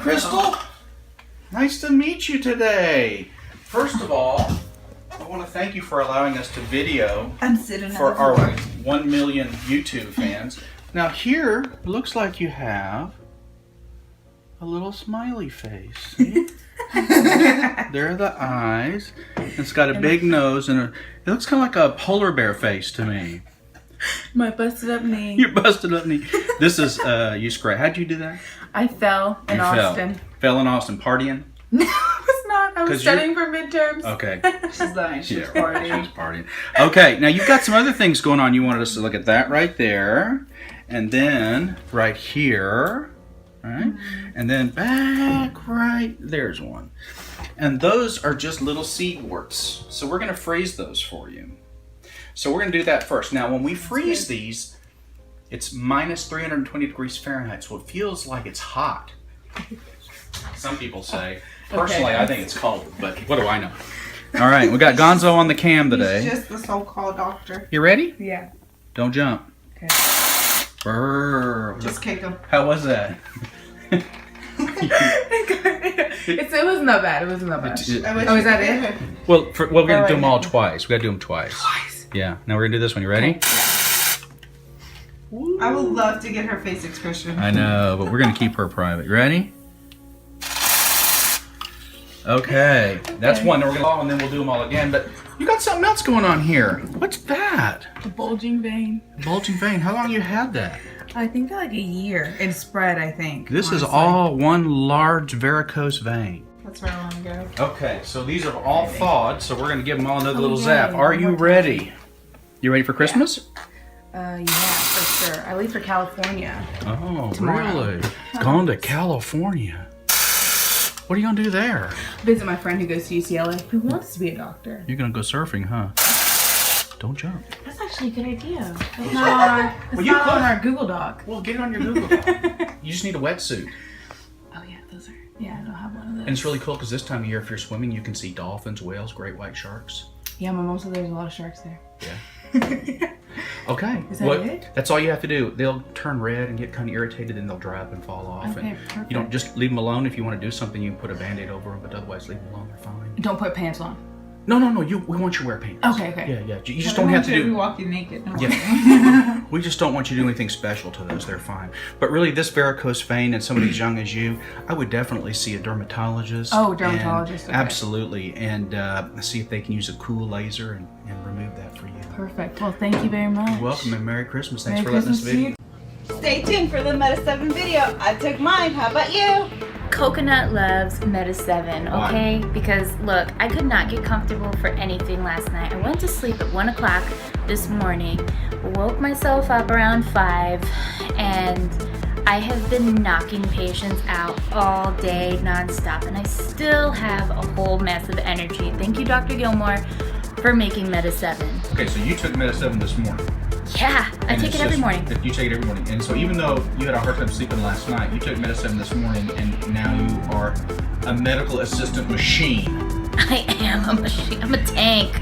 Crystal. Nice to meet you today. First of all, I want to thank you for allowing us to video for our 1 million YouTube fans. Now here, it looks like you have a little smiley face. See? There are the eyes. It's got a big nose and it looks kind of like a polar bear face to me. My busted up knee. Your busted up knee. This is you scratch. How'd you do that? I fell in Austin. Fell in Austin partying? No, I was not. I was studying for midterms. Okay. She's lying. She's partying. She's partying. Okay, now you've got some other things going on. You wanted us to look at that right there. And then right here. Right? And then back right there's one. And those are just little seed warts. So we're going to freeze those for you. So we're going to do that first. Now when we freeze these, it's minus 320 degrees Fahrenheit, so it feels like it's hot. Some people say. Personally, I think it's cold, but what do I know? All right, we got Gonzo on the cam today. He's just the so-called doctor. You ready? Yeah. Don't jump. Okay. Brrr. Just kick him. How was that? It wasn't that bad. It wasn't that bad. Oh, is that it? Well, we're going to do them all twice. We got to do them twice. Yeah. Now we're going to do this one. You ready? Okay. I would love to get her face expression. I know, but we're going to keep her private. You ready? Okay. That's one. Then we're going to and then we'll do them all again. But you got something else going on here. What's that? The bulging vein. Bulging vein. How long you had that? I think like a year. It spread, I think. This honestly. is all one large varicose vein. That's where I want to go. Okay, so these are all thawed, so we're going to give them all another little zap. Are you ready? You ready for Christmas? Yeah, for sure. I leave for California. Oh, tomorrow. really? Going to California. What are you going to do there? Visit my friend who goes to UCLA, who wants to be a doctor. You're going to go surfing, huh? Don't jump. That's actually a good idea. It's not on our Google Doc. Well, get it on your Google Doc. You just need a wetsuit. Oh yeah, those are. Yeah, I don't have one of those. And it's really cool because this time of year, if you're swimming, you can see dolphins, whales, great white sharks. Yeah, my mom said there's a lot of sharks there. Yeah. Okay. Is that it? That's all you have to do. They'll turn red and get kind of irritated, and they'll dry up and fall off. Okay, and perfect. you don't just leave them alone. If you want to do something, you can put a Band-Aid over them, but otherwise leave them alone. They're fine. Don't put pants on. No. We want you to wear pants. Okay. Yeah. You just don't have to Be do. walking naked. No. Yeah. We just don't want you to do anything special to those. They're fine. But really, this varicose vein and somebody as young as you, I would definitely see a dermatologist. Oh, dermatologist. And, absolutely, and see if they can use a cool laser and remove that for you. Perfect. Well, thank you very much. You're welcome, and Merry Christmas. Thanks Merry for letting us Christmas to video. you. Stay tuned for the Meta 7 video. I took mine. How about you? Coconut loves Meta 7, okay? Why? Because look, I could not get comfortable for anything last night. I went to sleep at 1 o'clock this morning, woke myself up around 5, and I have been knocking patients out all day nonstop, and I still have a whole mess of energy. Thank you, Dr. Gilmore, for making Meta 7. Okay, so you took Meta 7 this morning. Yeah, I take it every morning. You take it every morning. And so even though you had a hard time sleeping last night, you took Meta 7 this morning, and now you are a medical assistant machine. I am a machine. I'm a tank.